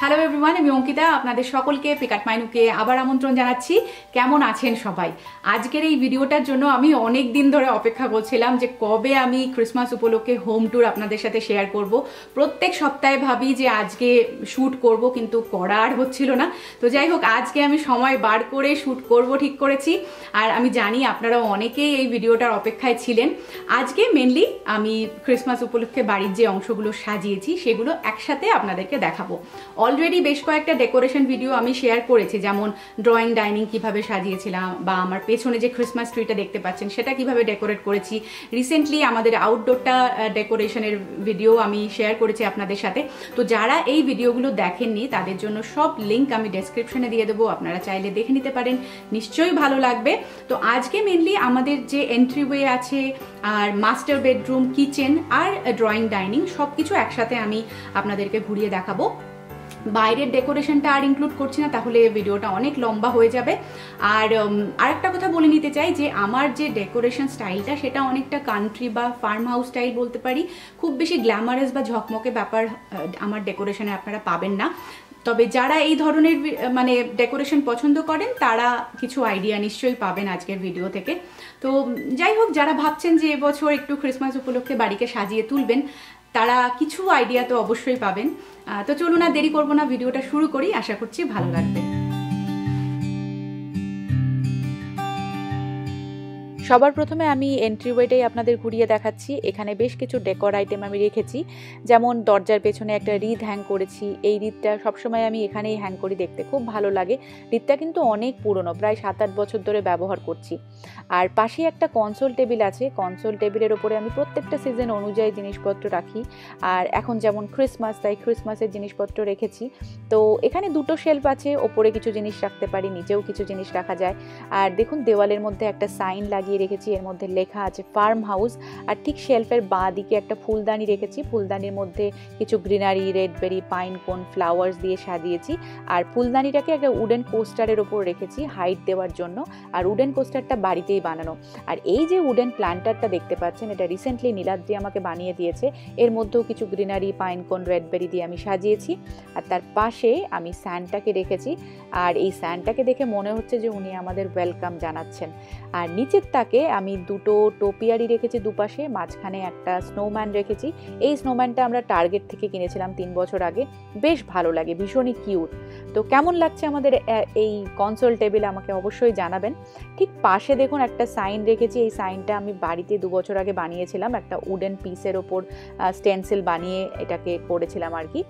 Hello everyone, আমি অঙ্কিতা আপনাদের সকলকে পিকআট মাইনুকে আবার আমন্ত্রণ জানাচ্ছি। কেমন আছেন সবাই? আজকের এই ভিডিওটার জন্য আমি অনেক দিন ধরে অপেক্ষা করছিলাম যে কবে আমি ক্রিসমাস উপলক্ষে হোম ট্যুর আপনাদের সাথে শেয়ার করব। প্রত্যেক সপ্তাহে ভাবি যে আজকে শ্যুট করব, কিন্তু করা আর হচ্ছিল না। তো যাই হোক, আজকে আমি সময় বার করে শ্যুট করব ঠিক করেছি। আর আমি জানি আপনারা অনেকেই এই ভিডিওটার অপেক্ষায় ছিলেন। আজকে মেনলি আমি ক্রিসমাস উপলক্ষে বাড়ির যে অংশগুলো সাজিয়েছি সেগুলো একসাথে আপনাদেরকে দেখাবো। অলরেডি বেশ কয়েকটা ডেকোরেশন ভিডিও আমি শেয়ার করেছি, যেমন ড্রয়িং ডাইনিং কিভাবে সাজিয়েছিলাম, বা আমার পেছনে যে ক্রিসমাস ট্রিটা দেখতে পাচ্ছেন সেটা কিভাবে ডেকোরেট করেছি। রিসেন্টলি আমাদের আউটডোরটা ডেকোরেশনের ভিডিও আমি শেয়ার করেছি আপনাদের সাথে। তো যারা এই ভিডিওগুলো দেখেননি তাদের জন্য সব লিঙ্ক আমি ডেসক্রিপশনে দিয়ে দেবো, আপনারা চাইলে দেখে নিতে পারেন, নিশ্চয়ই ভালো লাগবে। তো আজকে মেনলি আমাদের যে এন্ট্রিওয়ে আছে, আর মাস্টার বেডরুম, কিচেন আর ড্রয়িং ডাইনিং সব কিছু একসাথে আমি আপনাদেরকে ঘুরিয়ে দেখাবো। বাইরের ডেকোরেশনটা আর ইনক্লুড করছি না, তাহলে ভিডিওটা অনেক লম্বা হয়ে যাবে। আর আরেকটা কথা বলে নিতে চাই যে আমার যে ডেকোরেশন স্টাইলটা সেটা অনেকটা কান্ট্রি বা ফার্ম হাউস স্টাইল বলতে পারি। খুব বেশি গ্ল্যামারাস বা ঝকমকে ব্যাপার আমার ডেকোরেশনে আপনারা পাবেন না। তবে যারা এই ধরনের মানে ডেকোরেশন পছন্দ করেন তারা কিছু আইডিয়া নিশ্চয়ই পাবেন আজকের ভিডিও থেকে। তো যাই হোক, যারা ভাবছেন যে এবছর একটু ক্রিসমাস উপলক্ষে বাড়িকে সাজিয়ে তুলবেন, তারা কিছু আইডিয়া তো অবশ্যই পাবেন। তো চলুন আর দেরি করবো না, ভিডিওটা শুরু করি। আশা করছি ভালো লাগবে। সবার প্রথমে আমি এন্ট্রিওয়েটাই আপনাদের ঘুরিয়ে দেখাচ্ছি। এখানে বেশ কিছু ডেকোর আইটেম আমি রেখেছি, যেমন দরজার পেছনে একটা রিদ হ্যাং করেছি। এই রিদটা সবসময় আমি এখানেই হ্যাং করি, দেখতে খুব ভালো লাগে। রিদটা কিন্তু অনেক পুরনো, প্রায় 7-8 বছর ধরে ব্যবহার করছি। আর পাশে একটা কনসোল টেবিল আছে। কনসোল টেবিলের ওপরে আমি প্রত্যেকটা সিজন অনুযায়ী জিনিসপত্র রাখি। আর এখন যেমন ক্রিসমাস, তাই ক্রিসমাসের জিনিসপত্র রেখেছি। তো এখানে দুটো শেলফ আছে, ওপরে কিছু জিনিস রাখতে পারি, নিচেও কিছু জিনিস রাখা যায়। আর দেখুন, দেওয়ালের মধ্যে একটা সাইন লাগিয়ে রেখেছি, এর মধ্যে লেখা আছে ফার্ম হাউস। আর ঠিক শেলফের বাঁ দিকে একটা ফুলদানি রেখেছি, ফুলদানির মধ্যে কিছু গ্রিনারি, রেডবেরি, পাইন কোন, ফ্লাওয়ার্স দিয়ে সাজিয়েছি। আর ফুলদানিটাকে একটা উডেন কোস্টারের ওপর রেখেছি হাইট দেওয়ার জন্য। আর উডেন কোস্টারটা বাড়িতেই বানানো। আর এই যে উডেন প্ল্যান্টারটা দেখতে পাচ্ছেন, এটা রিসেন্টলি নীলাদ্রি আমাকে বানিয়ে দিয়েছে। এর মধ্যেও কিছু গ্রিনারি, পাইন কোন, রেডবেরি দিয়ে আমি সাজিয়েছি। আর তার পাশে আমি স্যান্টাকে রেখেছি। আর এই স্যান্টাকে দেখে মনে হচ্ছে যে উনি আমাদের ওয়েলকাম জানাচ্ছেন। আর নিচের তাকে আমি দুটো টোপিয়ারি রেখেছি দুপাশে, মাঝখানে একটা স্নোম্যান রেখেছি। এই স্নোম্যানটা আমরা টার্গেট থেকে কিনেছিলাম 3 বছর আগে। বেশ ভালো লাগে, ভীষণই কিউট। তো কেমন লাগছে আমাদের এই কনসোল টেবিল আমাকে অবশ্যই জানাবেন। ঠিক পাশে দেখুন একটা সাইন রেখেছি। এই সাইনটা আমি বাড়িতে 2 বছর আগে বানিয়েছিলাম, একটা উডেন পিসের ওপর স্টেনসিল বানিয়ে এটাকে করেছিলাম আর কি।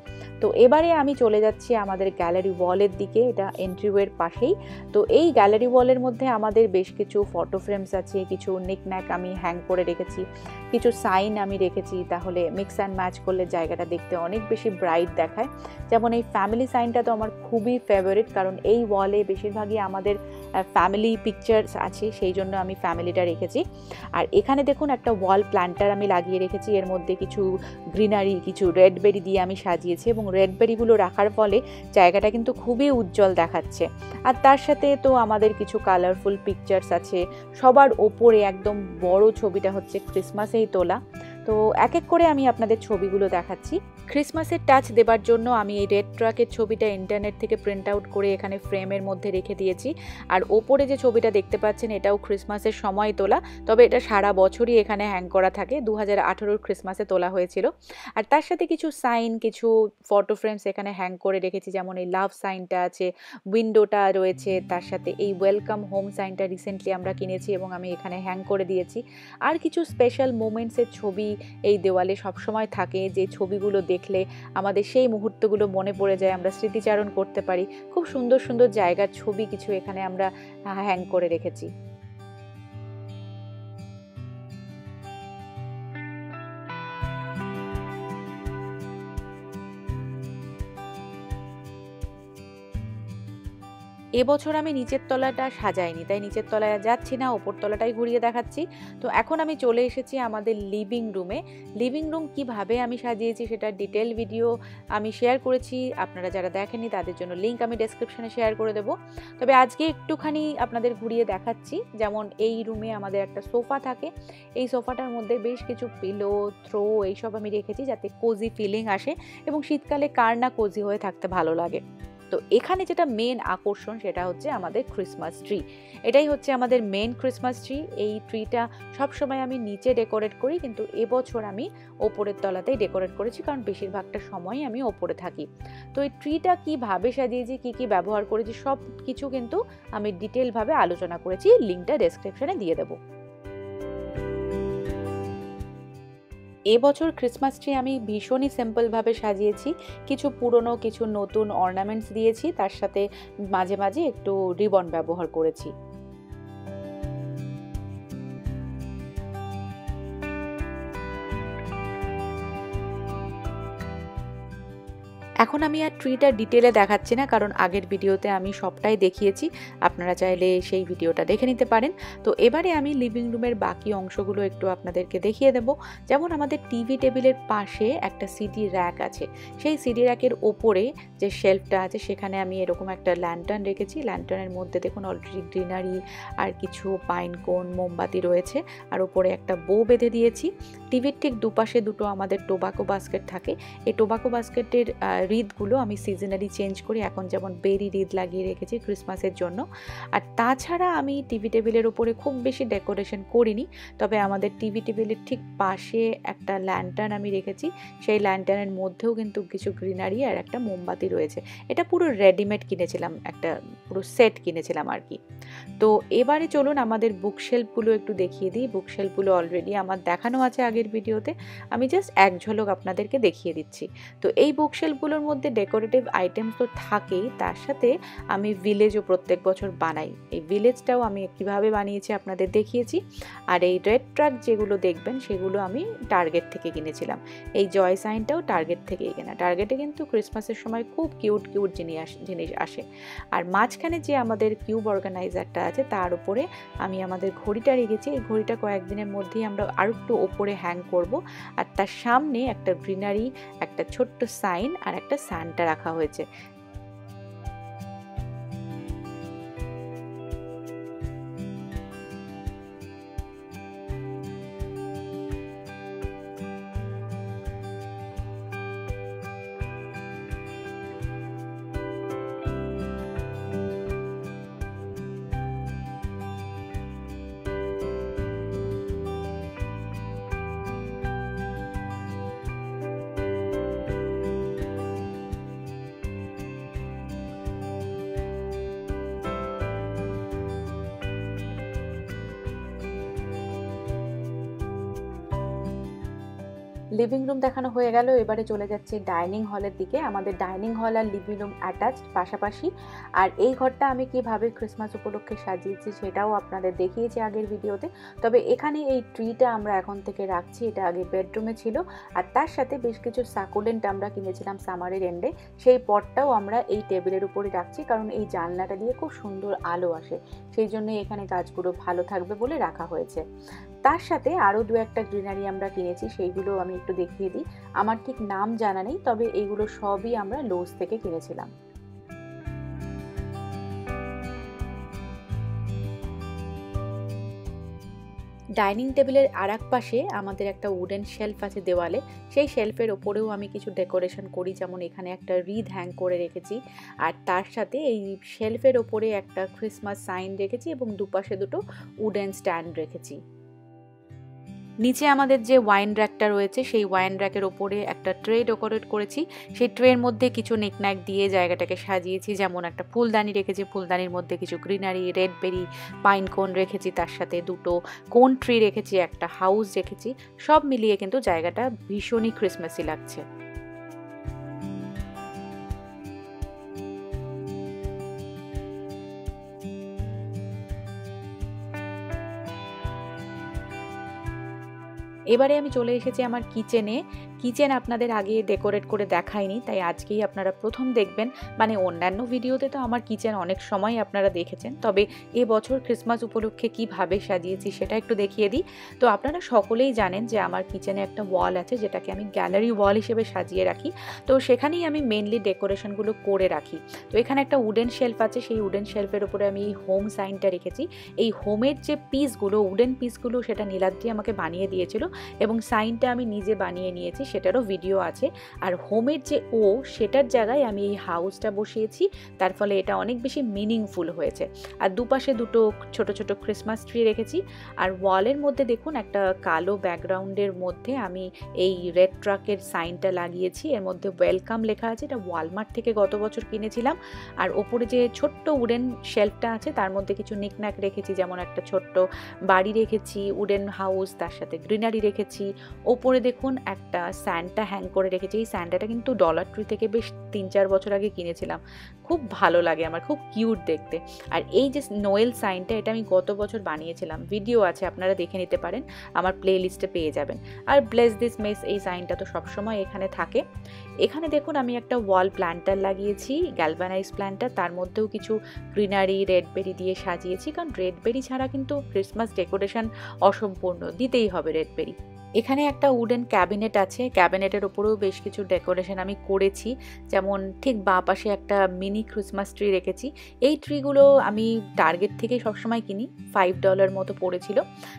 তো এবারে আমি চলে যাচ্ছি আমাদের গ্যালারি ওয়ালের দিকে, এটা এন্ট্রিওয়ের পাশেই। তো এই গ্যালারি ওয়ালের মধ্যে আমাদের বেশ কিছু ফটো ফ্রেমস আছে, কিছু নিকন্যাক আমি হ্যাং করে রেখেছি, কিছু সাইন আমি রেখেছি। তাহলে মিক্স অ্যান্ড ম্যাচ করলে জায়গাটা দেখতে অনেক বেশি ব্রাইট দেখায়। যেমন এই ফ্যামিলি সাইনটা তো আমার খুবই ফেভারিট, কারণ এই ওয়ালে বেশিরভাগই আমাদের ফ্যামিলি পিকচার্স আছে, সেই জন্য আমি ফ্যামিলিটা রেখেছি। আর এখানে দেখুন একটা ওয়াল প্ল্যান্টার আমি লাগিয়ে রেখেছি, এর মধ্যে কিছু গ্রিনারি, কিছু রেডবেরি দিয়ে আমি সাজিয়েছি, এবং রেডবেরিগুলো রাখার ফলে জায়গাটা কিন্তু খুবই উজ্জ্বল দেখাচ্ছে। আর তার সাথে তো আমাদের কিছু কালারফুল পিকচার্স আছে। সবার ওপরে একদম বড় ছবিটা হচ্ছে ক্রিসমাসেই তোলা। তো এক এক করে আমি আপনাদের ছবিগুলো দেখাচ্ছি। ক্রিসমাসের টাচ দেবার জন্য আমি এই রেড ট্রাকের ছবিটা ইন্টারনেট থেকে প্রিন্ট আউট করে এখানে ফ্রেমের মধ্যে রেখে দিয়েছি। আর ওপরে যে ছবিটা দেখতে পাচ্ছেন এটাও ক্রিসমাসের সময় তোলা, তবে এটা সারা বছরই এখানে হ্যাং করা থাকে, 2018 ক্রিসমাসে তোলা হয়েছিল। আর তার সাথে কিছু সাইন, কিছু ফটো ফ্রেমস এখানে হ্যাং করে রেখেছি, যেমন এই লাভ সাইনটা আছে, উইন্ডোটা রয়েছে, তার সাথে এই ওয়েলকাম হোম সাইনটা রিসেন্টলি আমরা কিনেছি এবং আমি এখানে হ্যাং করে দিয়েছি। আর কিছু স্পেশাল মোমেন্টসের ছবি এই দেওয়ালে সবসময় থাকে, যে ছবিগুলো দেখলে আমাদের সেই মুহূর্তগুলো মনে পড়ে যায়, আমরা স্মৃতিচারণ করতে পারি। খুব সুন্দর সুন্দর জায়গার ছবি কিছু এখানে আমরা হ্যাং করে রেখেছি। এবছর আমি নিচের তলাটা সাজাইনি, তাই নিচের তলায় যাচ্ছি না, ওপর তলাটাই ঘুরিয়ে দেখাচ্ছি। তো এখন আমি চলে এসেছি আমাদের লিভিং রুমে। লিভিং রুম কিভাবে আমি সাজিয়েছি সেটা ডিটেল ভিডিও আমি শেয়ার করেছি, আপনারা যারা দেখেননি তাদের জন্য লিঙ্ক আমি ডেসক্রিপশনে শেয়ার করে দেবো। তবে আজকে একটুখানি আপনাদের ঘুরিয়ে দেখাচ্ছি। যেমন এই রুমে আমাদের একটা সোফা থাকে, এই সোফাটার মধ্যে বেশ কিছু পিলো, থ্রো এইসব আমি রেখেছি যাতে কোজি ফিলিং আসে, এবং শীতকালে কার না কোজি হয়ে থাকতে ভালো লাগে। তো এখানে যেটা মেন আকর্ষণ সেটা হচ্ছে আমাদের ক্রিসমাস ট্রি। এটাই হচ্ছে আমাদের মেন ক্রিসমাস ট্রি। এই ট্রিটা সবসময় আমি নিচে ডেকোরেট করি, কিন্তু এবছর আমি ওপরের তলাতেই ডেকোরেট করেছি, কারণ বেশিরভাগটা সময় আমি ওপরে থাকি। তো এই ট্রিটা কীভাবে সাজিয়েছি, কী কী ব্যবহার করেছি, সব কিছু কিন্তু আমি ডিটেলভাবে আলোচনা করেছি, লিঙ্কটা ডেসক্রিপশনে দিয়ে দেবো। এবছর ক্রিসমাস ট্রি আমি ভীষণই সিম্পলভাবে সাজিয়েছি। কিছু পুরনো, কিছু নতুন অর্নামেন্টস দিয়েছি, তার সাথে মাঝে মাঝে একটু রিবন ব্যবহার করেছি। এখন আমি আর ট্রিটা ডিটেলে দেখাচ্ছি না, কারণ আগের ভিডিওতে আমি সবটাই দেখিয়েছি, আপনারা চাইলে সেই ভিডিওটা দেখে নিতে পারেন। তো এবারে আমি লিভিং রুমের বাকি অংশগুলো একটু আপনাদেরকে দেখিয়ে দেব। যেমন আমাদের টিভি টেবিলের পাশে একটা সিডি র্যাক আছে, সেই সিডি র্যাকের ওপরে যে শেলফটা আছে সেখানে আমি এরকম একটা ল্যান্টার্ন রেখেছি। ল্যান্টার্নের মধ্যে দেখুন অলরেডি গ্রিনারি আর কিছু পাইন কোন, মোমবাতি রয়েছে, আর ওপরে একটা বো বেঁধে দিয়েছি। টিভির ঠিক দুপাশে দুটো আমাদের টোবাকো বাস্কেট থাকে। এই টোবাকো বাস্কেটের রিদগুলো আমি সিজনালি চেঞ্জ করি, এখন যেমন বেরি রিদ লাগিয়ে রেখেছি ক্রিসমাসের জন্য। আর তাছাড়া আমি টিভি টেবিলের উপরে খুব বেশি ডেকোরেশন করিনি, তবে আমাদের টিভি টেবিলের ঠিক পাশে একটা ল্যান্টার্ন আমি রেখেছি, সেই ল্যান্টার্নের মধ্যেও কিন্তু কিছু গ্রিনারি আর একটা মোমবাতি রয়েছে। এটা পুরো রেডিমেড কিনেছিলাম, একটা পুরো সেট কিনেছিলাম আর কি। তো এবারে চলুন আমাদের বুকশেলফগুলো একটু দেখিয়ে দিই। বুকশেলফগুলো অলরেডি আমার দেখানো আছে আগের ভিডিওতে, আমি জাস্ট এক ঝলক আপনাদেরকে দেখিয়ে দিচ্ছি। তো এই বুকশেলফগুলোর মধ্যে ডেকোরেটিভ আইটেমস তো থাকেই, তার সাথে আমি ভিলেজও প্রত্যেক বছর বানাই। এই ভিলেজটাও আমি কীভাবে বানিয়েছি আপনাদের দেখিয়েছি। আর এই রেড ট্রাক যেগুলো দেখবেন সেগুলো আমি টার্গেট থেকে কিনেছিলাম। এই জয় সাইনটাও টার্গেট থেকেই কেনা। টার্গেটে কিন্তু ক্রিসমাসের সময় খুব কিউট কিউট জিনিস আসে। আর মাঝখানে যে আমাদের কিউব অর্গানাইজারটা আছে তার উপরে আমি আমাদের ঘড়িটা রেখেছি। এই ঘড়িটা কয়েকদিনের মধ্যেই আমরা আরও একটু ওপরে হ্যাং করব। আর তার সামনে একটা গ্রিনারি, একটা ছোট্ট সাইন আর একটা সান্টা রাখা হয়েছে। লিভিং রুম দেখানো হয়ে গেল, এবারে চলে যাচ্ছে ডাইনিং হলের দিকে। আমাদের ডাইনিং হল আর লিভিং রুম অ্যাটাচড পাশাপাশি। আর এই ঘরটা আমি কিভাবে ক্রিসমাস উপলক্ষে সাজিয়েছি সেটাও আপনাদের দেখিয়েছি আগের ভিডিওতে। তবে এখানে এই ট্রিটা আমরা এখন থেকে রাখছি, এটা আগে বেডরুমে ছিল। আর তার সাথে বেশ কিছু সাকুলেন্ট আমরা কিনেছিলাম সামারের এন্ডে, সেই পটটাও আমরা এই টেবিলের উপরে রাখছি, কারণ এই জানলাটা দিয়ে খুব সুন্দর আলো আসে, সেই জন্য এখানে গাছগুলো ভালো থাকবে বলে রাখা হয়েছে। তার সাথে আরও দু একটা গ্রিনারি আমরা কিনেছি, সেইগুলো আমি একটু দেখিয়ে দিই। আমার ঠিক নাম জানা নেই, তবে এগুলো সবই আমরা লোস থেকে কিনেছিলাম। ডাইনিং টেবিলের আর এক পাশে আমাদের একটা উডেন শেলফ আছে দেওয়ালে, সেই শেলফের ওপরেও আমি কিছু ডেকোরেশন করি, যেমন এখানে একটা রিদ হ্যাং করে রেখেছি, আর তার সাথে এই শেলফের ওপরে একটা ক্রিসমাস সাইন রেখেছি এবং দুপাশে দুটো উডেন স্ট্যান্ড রেখেছি। নিচে আমাদের যে ওয়াইন র্যাকটা রয়েছে সেই ওয়াইন র্যাকের ওপরে একটা ট্রে ডেকোরেট করেছি, সেই ট্রের মধ্যে কিছু নিকন্যাক দিয়ে জায়গাটাকে সাজিয়েছি। যেমন একটা ফুলদানি রেখেছি, ফুলদানির মধ্যে কিছু গ্রিনারি, রেড বেরি, পাইন কোন রেখেছি, তার সাথে দুটো কোন ট্রি রেখেছি, একটা হাউস রেখেছি। সব মিলিয়ে কিন্তু জায়গাটা ভীষণই ক্রিসমাসি লাগছে। এবারে আমি চলে এসেছি আমার কিচেনে। কিচেন আপনাদের আগে ডেকোরেট করে দেখাইনি, তাই আজকেই আপনারা প্রথম দেখবেন। মানে অন্যান্য ভিডিওতে তো আমার কিচেন অনেক সময় আপনারা দেখেছেন, তবে এবছর ক্রিসমাস উপলক্ষে কিভাবে সাজিয়েছি সেটা একটু দেখিয়ে দিই। তো আপনারা সকলেই জানেন যে আমার কিচেনে একটা ওয়াল আছে, যেটাকে আমি গ্যালারি ওয়াল হিসেবে সাজিয়ে রাখি। তো সেখানেই আমি মেনলি ডেকোরেশনগুলো করে রাখি। তো এখানে একটা উডেন শেলফ আছে, সেই উডেন শেলফের উপরে আমি এই হোম সাইনটা রেখেছি। এই হোমের যে পিসগুলো, উডেন পিসগুলো, সেটা নীলাদ্রি আমাকে বানিয়ে দিয়েছিল এবং সাইনটা আমি নিজে বানিয়ে নিয়েছি, সেটারও ভিডিও আছে। আর হোমের যে সেটার জায়গায় আমি এই হাউসটা বসিয়েছি, তার ফলে এটা অনেক বেশি মিনিংফুল হয়েছে। আর দুপাশে দুটো ছোট ছোট ক্রিসমাস ট্রি রেখেছি। আর ওয়ালের মধ্যে দেখুন একটা কালো ব্যাকগ্রাউন্ডের মধ্যে আমি এই রেড ট্রাকের সাইনটা লাগিয়েছি। এর মধ্যে ওয়েলকাম লেখা আছে, এটা ওয়ালমার্ট থেকে গত বছর কিনেছিলাম। আর ওপরে যে ছোট্ট উডেন শেলফটা আছে তার মধ্যে কিছু নিকনাক রেখেছি, যেমন একটা ছোট্ট বাড়ি রেখেছি, উডেন হাউস, তার সাথে গ্রিনারি রেখেছি। ওপরে দেখুন একটা স্যান্টা হ্যাং করে রেখেছি। এই স্যান্টাটা কিন্তু ডলার ট্রি থেকে বেশ 3-4 বছর আগে কিনেছিলাম, খুব ভালো লাগে আমার, খুব কিউট দেখতে। আর এই যে নোয়েল সাইনটা, এটা আমি গত বছর বানিয়েছিলাম, ভিডিও আছে, আপনারা দেখে নিতে পারেন, আমার প্লে লিস্টে পেয়ে যাবেন। আর ব্লেস দিস মেস, এই সাইনটা তো সবসময় এখানে থাকে। এখানে দেখুন আমি একটা ওয়াল প্ল্যান্টার লাগিয়েছি, গ্যালভানাইজ প্ল্যান্টার, তার মধ্যেও কিছু গ্রিনারি রেডবেরি দিয়ে সাজিয়েছি, কারণ রেডবেরি ছাড়া কিন্তু ক্রিসমাস ডেকোরেশন অসম্পূর্ণ, দিতেই হবে রেডবেরি। এখানে একটা উডেন ক্যাবিনেট আছে, ক্যাবিনেটের ওপরেও বেশ কিছু ডেকোরেশন আমি করেছি, যেমন ঠিক বাঁ পাশে একটা মিনি ক্রিসমাস ট্রি রেখেছি। এই ট্রিগুলো আমি টার্গেট থেকে সবসময় কিনি, $5 মতো পড়েছিল।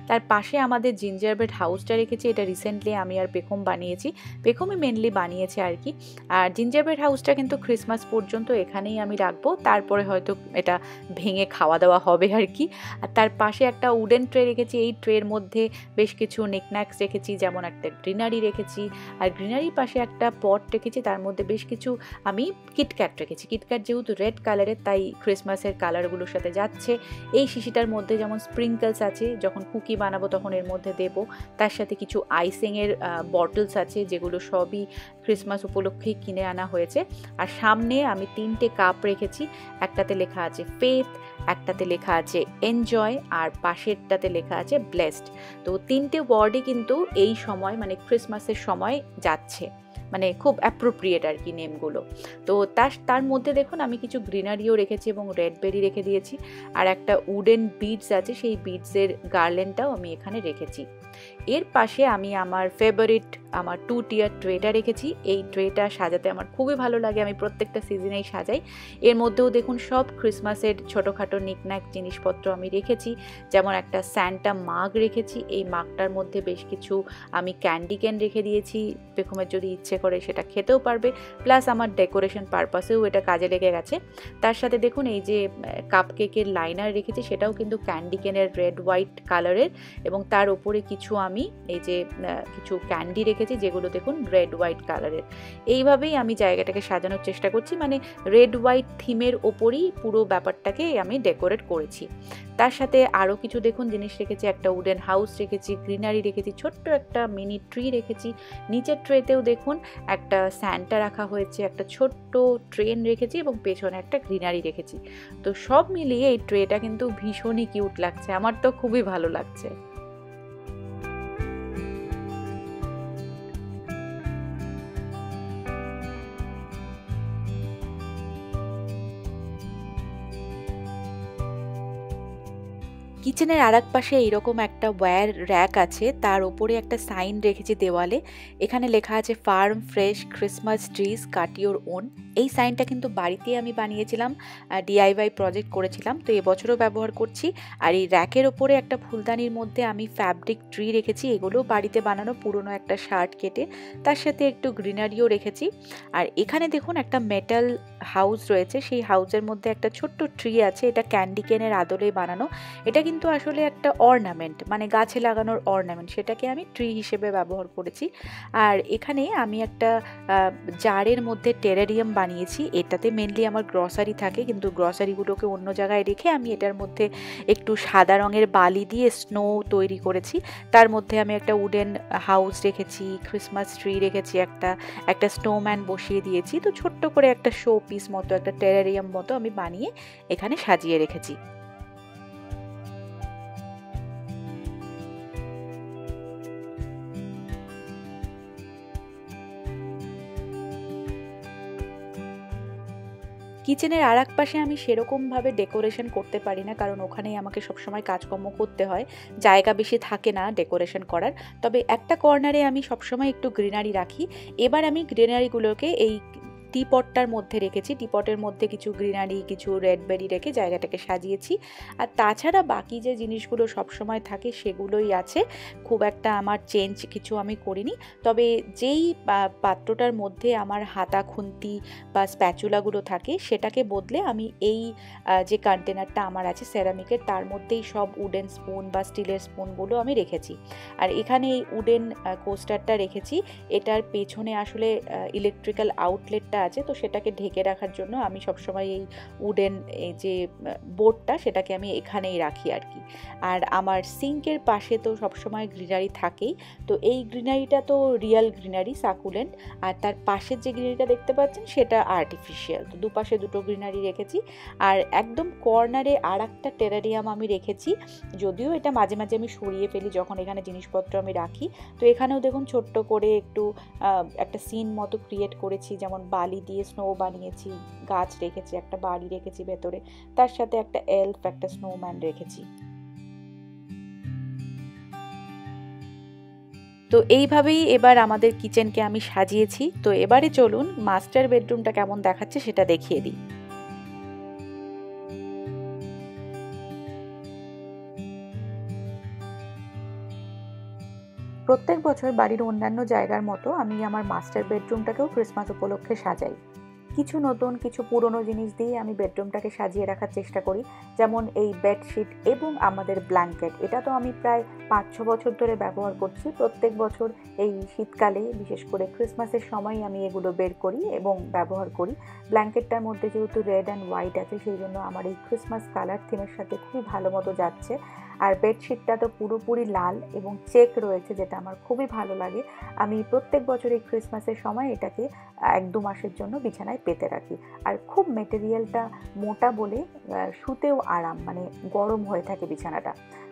তার পাশে আমাদের জিঞ্জার ব্রেড হাউসটা রেখেছি, এটা রিসেন্টলি আমি আর পেখম বানিয়েছি, পেখমই মেনলি বানিয়েছে আর কি। আর জিঞ্জার ব্রেড হাউসটা কিন্তু ক্রিসমাস পর্যন্ত এখানেই আমি রাখবো, তারপরে হয়তো এটা ভেঙে খাওয়া দাওয়া হবে আর কি। আর তার পাশে একটা উডেন ট্রে রেখেছি, এই ট্রের মধ্যে বেশ কিছু নিকন্যাক্স রেখেছি, যেমন একটা গ্রিনারি রেখেছি। আর গ্রিনারির পাশে একটা পট রেখেছি, তার মধ্যে বেশ কিছু আমি কিটক্যাট রেখেছি। কিটক্যাট যেহেতু রেড কালারের, তাই ক্রিসমাসের কালারগুলোর সাথে যাচ্ছে। এই শিশিটার মধ্যে যেমন স্প্রিঙ্কলস আছে, যখন কুকি বানাবো তখন এর মধ্যে দেবো। তার সাথে কিছু আইসিংয়ের বটলস আছে, যেগুলো সবই ক্রিসমাস উপলক্ষেই কিনে আনা হয়েছে। আর সামনে আমি 3টে কাপ রেখেছি, একটাতে লেখা আছে ফেথ, একটাতে লেখা আছে এনজয়, আর পাশেরটাতে লেখা আছে ব্লেসড। তো 3টে ওয়ার্ডই কিন্তু এই সময়, মানে ক্রিসমাসের সময় যাচ্ছে, মানে খুব অ্যাপ্রোপ্রিয়েট আর কি নেমগুলো। তো তার মধ্যে দেখুন আমি কিছু গ্রিনারিও রেখেছি এবং রেডবেরি রেখে দিয়েছি। আর একটা উডেন বিডস আছে, সেই বিডসের গার্ল্যান্ডটাও আমি এখানে রেখেছি। এর পাশে আমি আমার ফেভারিট, আমার 2 টিয়ার ট্রেটা রেখেছি। এই ট্রেটা সাজাতে আমার খুবই ভালো লাগে, আমি প্রত্যেকটা সিজনেই সাজাই। এর মধ্যেও দেখুন সব ক্রিসমাসের ছোটোখাটো নিকন্যাক জিনিসপত্র আমি রেখেছি, যেমন একটা স্যান্টা মাগ রেখেছি। এই মাগটার মধ্যে বেশ কিছু আমি ক্যান্ডি ক্যান রেখে দিয়েছি, পেখমের যদি ইচ্ছে করে সেটা খেতেও পারবে, প্লাস আমার ডেকোরেশন পারপাসেও এটা কাজে লেগে গেছে। তার সাথে দেখুন এই যে কাপ কেকের লাইনার রেখেছি, সেটাও কিন্তু ক্যান্ডি ক্যানের রেড হোয়াইট কালারের, এবং তার উপরে কিছু আমি এই যে কিছু ক্যান্ডি রেখেছি, যেগুলো দেখুন রেড হোয়াইট কালারের। এইভাবেই আমি জায়গাটাকে সাজানোর চেষ্টা করছি, মানে রেড হোয়াইট থিমের ওপরই পুরো ব্যাপারটাকে আমি ডেকোরেট করেছি। তার সাথে আরও কিছু দেখুন জিনিস রেখেছি, একটা উডেন হাউস রেখেছি, গ্রিনারি রেখেছি, ছোট্ট একটা মিনি ট্রি রেখেছি। নিচের ট্রেতেও দেখুন একটা স্যান্টা রাখা হয়েছে, একটা ছোট্ট ট্রেন রেখেছি এবং পেছনে একটা গ্রিনারি রেখেছি। তো সব মিলিয়ে এই ট্রেটা কিন্তু ভীষণই কিউট লাগছে, আমার তো খুবই ভালো লাগছে। কিচেনের আরেক পাশে এইরকম একটা ওয়্যার র্যাক আছে, তার ওপরে একটা সাইন রেখেছি দেওয়ালে, এখানে লেখা আছে farm fresh Christmas trees cut your own. এই সাইনটা কিন্তু বাড়িতে আমি বানিয়েছিলাম, DIY প্রজেক্ট করেছিলাম, তো এবছরও ব্যবহার করছি। আর এই র্যাকের ওপরে একটা ফুলদানির মধ্যে আমি ফ্যাব্রিক ট্রি রেখেছি, এগুলো বাড়িতে বানানো, পুরনো একটা শার্ট কেটে, তার সাথে একটু গ্রিনারিও রেখেছি। আর এখানে দেখুন একটা মেটাল হাউস রয়েছে, সেই হাউসের মধ্যে একটা ছোট্ট ট্রি আছে, এটা ক্যান্ডি ক্যানের আদলে বানানো। এটা কিন্তু আসলে একটা অর্নামেন্ট, মানে গাছে লাগানোর অর্নামেন্ট, সেটাকে আমি ট্রি হিসেবে ব্যবহার করেছি। আর এখানে আমি একটা জারের মধ্যে টেরারিয়াম বানিয়েছি, এটাতে মেনলি আমার গ্রসারি থাকে, কিন্তু গ্রসারিগুলোকে অন্য জায়গায় রেখে আমি এটার মধ্যে একটু সাদা রঙের বালি দিয়ে স্নো তৈরি করেছি। তার মধ্যে আমি একটা উডেন হাউস রেখেছি, ক্রিসমাস ট্রি রেখেছি, একটা স্নোম্যান বসিয়ে দিয়েছি। তো ছোট্ট করে একটা শো পিস মতো, একটা টেরারিয়াম মতো আমি বানিয়ে এখানে সাজিয়ে রেখেছি। কিচেনের আর এক পাশে আমি সেরকমভাবে ডেকোরেশন করতে পারি না, কারণ ওখানেই আমাকে সবসময় কাজকর্ম করতে হয়, জায়গা বেশি থাকে না ডেকোরেশন করার। তবে একটা কর্নারে আমি সবসময় একটু গ্রিনারি রাখি। এবার আমি গ্রিনারিগুলোকে এই টিপটটার মধ্যে রেখেছি, টিপটের মধ্যে কিছু গ্রিনারি, কিছু রেডবেরি রেখে জায়গাটাকে সাজিয়েছি। আর তাছাড়া বাকি যে জিনিসগুলো সবসময় থাকে সেগুলোই আছে, খুব একটা আমার চেঞ্জ কিছু আমি করিনি। তবে যেই পাত্রটার মধ্যে আমার হাতা খুন্তি বা স্প্যাচুলাগুলো থাকে সেটাকে বদলে আমি এই যে কন্টেনারটা আমার আছে সেরামিকের, তার মধ্যেই সব উডেন স্পুন বা স্টিলের স্পুনগুলো আমি রেখেছি। আর এখানে এই উডেন কোস্টারটা রেখেছি, এটার পেছনে আসলে ইলেকট্রিক্যাল আউটলেটটা আছে, তো সেটাকে ঢেকে রাখার জন্য আমি সবসময় এই উডেন এই যে বোর্ডটা সেটাকে আমি এখানেই রাখি আর কি। আর আমার সিঙ্কের পাশে তো সবসময় গ্রিনারি থাকেই, তো এই গ্রিনারিটা তো রিয়েল গ্রিনারি সাকুলেন্ট, আর তার পাশের যে গ্রিনারিটা দেখতে পাচ্ছেন সেটা আর্টিফিশিয়াল। তো দুপাশে দুটো গ্রিনারি রেখেছি। আর একদম কর্নারে আর একটা টেরারিয়াম আমি রেখেছি, যদিও এটা মাঝে মাঝে আমি সরিয়ে ফেলি যখন এখানে জিনিসপত্র আমি রাখি। তো এখানেও দেখুন ছোট্ট করে একটু একটা সিন মতো ক্রিয়েট করেছি, যেমন বালি দিয়ে স্নো বানিয়েছি, গাছ রেখেছি, একটা বাড়ি রেখেছি ভেতরে, তার সাথে একটা এলফ, একটা স্নোম্যান রেখেছি। তো এইভাবেই এবার আমাদের কিচেনকে আমি সাজিয়েছি। তো এবারে চলুন মাস্টার বেডরুমটা কেমন দেখাচ্ছে সেটা দেখিয়ে দিই। প্রত্যেক বছর বাড়ির অন্যান্য জায়গার মতো আমি আমার মাস্টার বেডরুমটাকেও ক্রিসমাস উপলক্ষে সাজাই। কিছু নতুন, কিছু পুরনো জিনিস দিয়ে আমি বেডরুমটাকে সাজিয়ে রাখার চেষ্টা করি। যেমন এই বেডশিট এবং আমাদের ব্ল্যাঙ্কেট, এটা তো আমি প্রায় 5-6 বছর ধরে ব্যবহার করছি। প্রত্যেক বছর এই শীতকালে, বিশেষ করে ক্রিসমাসের সময় আমি এগুলো বের করি এবং ব্যবহার করি। ব্ল্যাঙ্কেটটার মধ্যে যেহেতু রেড অ্যান্ড হোয়াইট আছে, সেই জন্য আমার এই ক্রিসমাস কালার থিমের সাথে খুবই ভালো মতো যাচ্ছে। আর বেডশিটটা তো পুরোপুরি লাল এবং চেক রয়েছে, যেটা আমার খুবই ভালো লাগে। আমি প্রত্যেক বছর এই ক্রিসমাসের সময় এটাকে 1-2 মাসের জন্য বিছানায় পেতে রাখি। আর খুব মেটেরিয়ালটা মোটা বলে শুতেও আরাম, মানে গরম হয়ে থাকে বিছানাটা।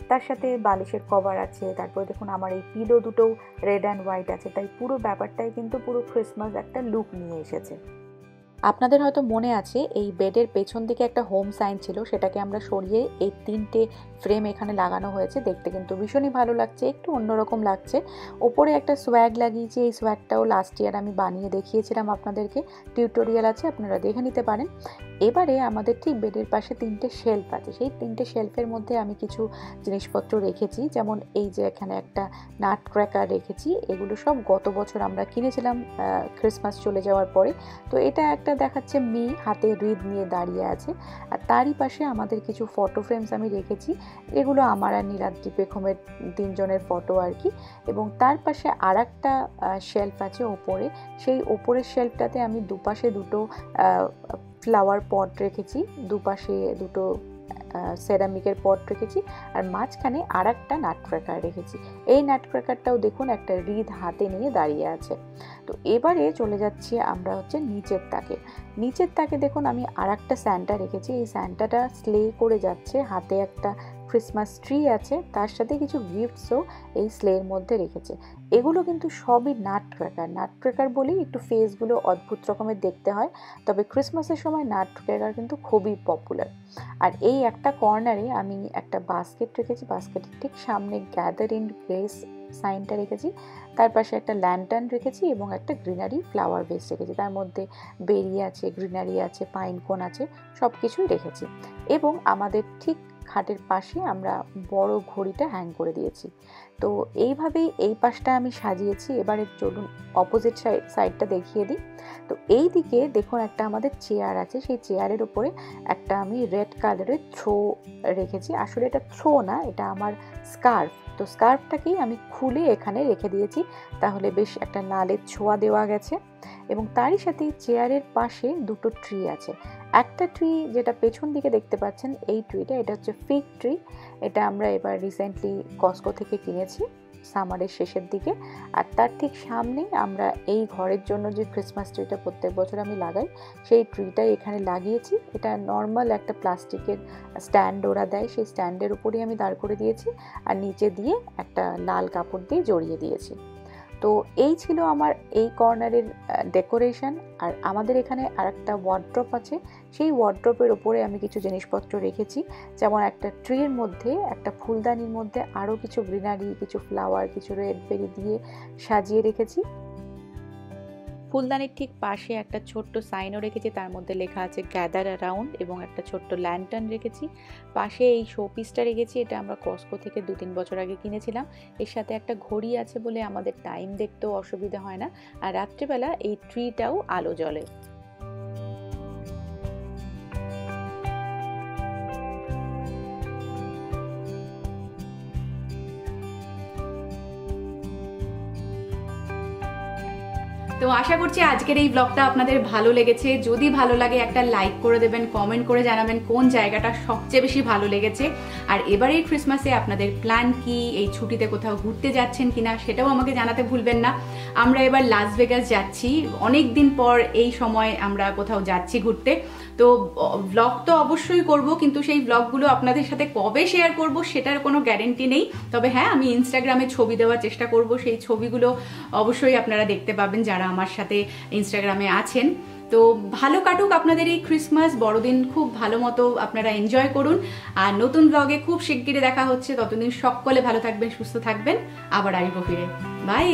তার সাথে বালিশের কভার আছে, তারপরে দেখুন আমার এই পিলো দুটোও রেড অ্যান্ড হোয়াইট আছে, তাই পুরো ব্যাপারটাই কিন্তু পুরো ক্রিসমাস একটা লুক নিয়ে এসেছে। আপনাদের হয়তো মনে আছে এই বেডের পেছন দিকে একটা হোম সাইন ছিল, সেটাকে আমরা সরিয়ে এই 3টে ফ্রেম এখানে লাগানো হয়েছে। দেখতে কিন্তু ভীষণই ভালো লাগছে, একটু অন্যরকম লাগছে। ওপরে একটা সোয়াগ লাগিয়েছি, এই সোয়াগটাও লাস্ট ইয়ার আমি বানিয়ে দেখিয়েছিলাম আপনাদেরকে, টিউটোরিয়াল আছে, আপনারা দেখে নিতে পারেন। এবারে আমাদের ঠিক বেডের পাশে 3টে শেলফ আছে, সেই 3টে শেলফের মধ্যে আমি কিছু জিনিসপত্র রেখেছি। যেমন এই যে এখানে একটা নাট ক্র্যাকার রেখেছি, এগুলো সব গত বছর আমরা কিনেছিলাম ক্রিসমাস চলে যাওয়ার পরে। তো এটা একটা দেখাচ্ছে মেয়ে হাতে রিদ নিয়ে দাঁড়িয়ে আছে। আর তারই পাশে আমাদের কিছু ফটো ফ্রেমস আমি রেখেছি, এগুলো আমার আর নীলাদ্রি বেগমের 3 জনের ফটো আর কি। এবং তার পাশে আর একটা শেলফ আছে ওপরে, সেই ওপরের শেলফটাতে আমি দুপাশে দুটো ফ্লাওয়ার পট রেখেছি, দুপাশে দুটো সেরামিকের পট রেখেছি, আর মাঝখানে আর একটা নাটক্র্যাকার রেখেছি। এই নাটক্র্যাকারটাও দেখুন একটা রিদ হাতে নিয়ে দাঁড়িয়ে আছে। তো এবারে চলে যাচ্ছি আমরা হচ্ছে নিচের তাকে। নিচের তাকে দেখুন আমি আর একটা স্যান্টা রেখেছি, এই স্যান্টাটা স্লে করে যাচ্ছে, হাতে একটা ক্রিসমাস ট্রি আছে, তার সাথে কিছু গিফটসও এই স্লের মধ্যে রেখেছে। এগুলো কিন্তু সবই নাটক্র্যাকার। নাটক্র্যাকার বলেই একটু ফেসগুলো অদ্ভুত রকমের দেখতে হয়, তবে ক্রিসমাসের সময় নাটক্র্যাকার কিন্তু খুবই পপুলার। আর এই একটা কর্নারে আমি একটা বাস্কেট রেখেছি, বাস্কেটের ঠিক সামনে গ্যাদার ইন গ্রেস সাইনটা রেখেছি, তার পাশে একটা ল্যান্টার্ন রেখেছি এবং একটা গ্রিনারি ফ্লাওয়ার বেস রেখেছি, তার মধ্যে বেরি আছে, গ্রিনারি আছে, পাইন কোন আছে, সব কিছুই রেখেছি। এবং আমাদের ঠিক খাটের পাশে আমরা বড় ঘড়িটা হ্যাং করে দিয়েছি। তো এইভাবেই এই পাশটা আমি সাজিয়েছি। এবারে চলুন অপোজিট সাইডটা দেখিয়ে দিই। তো এই দিকে দেখুন একটা আমাদের চেয়ার আছে, সেই চেয়ারের উপরে একটা আমি রেড কালারের থ্রো রেখেছি। আসলে এটা থ্রো না, এটা আমার স্কার্ফ। তো স্কার্ফটাকেই আমি খুলে এখানে রেখে দিয়েছি, তাহলে বেশ একটা লালের ছোঁয়া দেওয়া গেছে। এবং তারই সাথে চেয়ারের পাশে দুটো ট্রি আছে। একটা ট্রি যেটা পেছন দিকে দেখতে পাচ্ছেন, এই ট্রিটা, এটা হচ্ছে ফিগ ট্রি। এটা আমরা এবার রিসেন্টলি কস্কো থেকে কিনেছি সামারের শেষের দিকে। আর তার ঠিক সামনেই আমরা এই ঘরের জন্য যে ক্রিসমাস ট্রিটা প্রত্যেক বছর আমি লাগাই, সেই ট্রিটাই এখানে লাগিয়েছি। এটা নর্মাল একটা প্লাস্টিকের স্ট্যান্ড ওরা দেয়, সেই স্ট্যান্ডের উপরেই আমি দাঁড় করে দিয়েছি, আর নিচে দিয়ে একটা লাল কাপড় দিয়ে জড়িয়ে দিয়েছি। তো এই ছিল আমার এই কর্নারের ডেকোরেশন। আর আমাদের এখানে আরেকটা ওয়ার্ড্রপ আছে, সেই ওয়ার্ড্রপের ওপরে আমি কিছু জিনিসপত্র রেখেছি, যেমন একটা ট্রির মধ্যে, একটা ফুলদানির মধ্যে আরও কিছু গ্রিনারি, কিছু ফ্লাওয়ার, কিছু রেড বেরি দিয়ে সাজিয়ে রেখেছি। ফুলদানির ঠিক পাশে একটা ছোট্ট সাইনও রেখেছি, তার মধ্যে লেখা আছে গ্যাদার অ্যারাউন্ড, এবং একটা ছোট্ট ল্যান্টার্ন রেখেছি। পাশে এই শোপিসটা রেখেছি, এটা আমরা কস্কো থেকে 2-3 বছর আগে কিনেছিলাম। এর সাথে একটা ঘড়ি আছে বলে আমাদের টাইম দেখতেও অসুবিধা হয় না, আর রাত্রিবেলা এই ট্রিটাও আলো জ্বলে। তো আশা করছি আজকের এই ব্লগটা আপনাদের ভালো লেগেছে। যদি ভালো লাগে একটা লাইক করে দেবেন, কমেন্ট করে জানাবেন কোন জায়গাটা সবচেয়ে বেশি ভালো লেগেছে। আর এবারের ক্রিসমাসে আপনাদের প্ল্যান কি, এই ছুটিতে কোথাও ঘুরতে যাচ্ছেন কিনা সেটাও আমাকে জানাতে ভুলবেন না। আমরা এবার লাস ভেগাস যাচ্ছি, অনেক দিন পর এই সময় আমরা কোথাও যাচ্ছি ঘুরতে। তো ব্লগ তো অবশ্যই করব, কিন্তু সেই ব্লগগুলো আপনাদের সাথে কবে শেয়ার করব সেটার কোনো গ্যারেন্টি নেই। তবে হ্যাঁ, আমি ইনস্টাগ্রামে ছবি দেওয়ার চেষ্টা করব, সেই ছবিগুলো অবশ্যই আপনারা দেখতে পাবেন যারা আমার সাথে ইনস্টাগ্রামে আছেন। তো ভালো কাটুক আপনাদের এই ক্রিসমাস, বড়দিন খুব ভালো মতো আপনারা এনজয় করুন। আর নতুন ব্লগে খুব শিগগিরই দেখা হচ্ছে, ততদিন সকলে ভালো থাকবেন, সুস্থ থাকবেন, আবার আসবো ফিরে। বাই।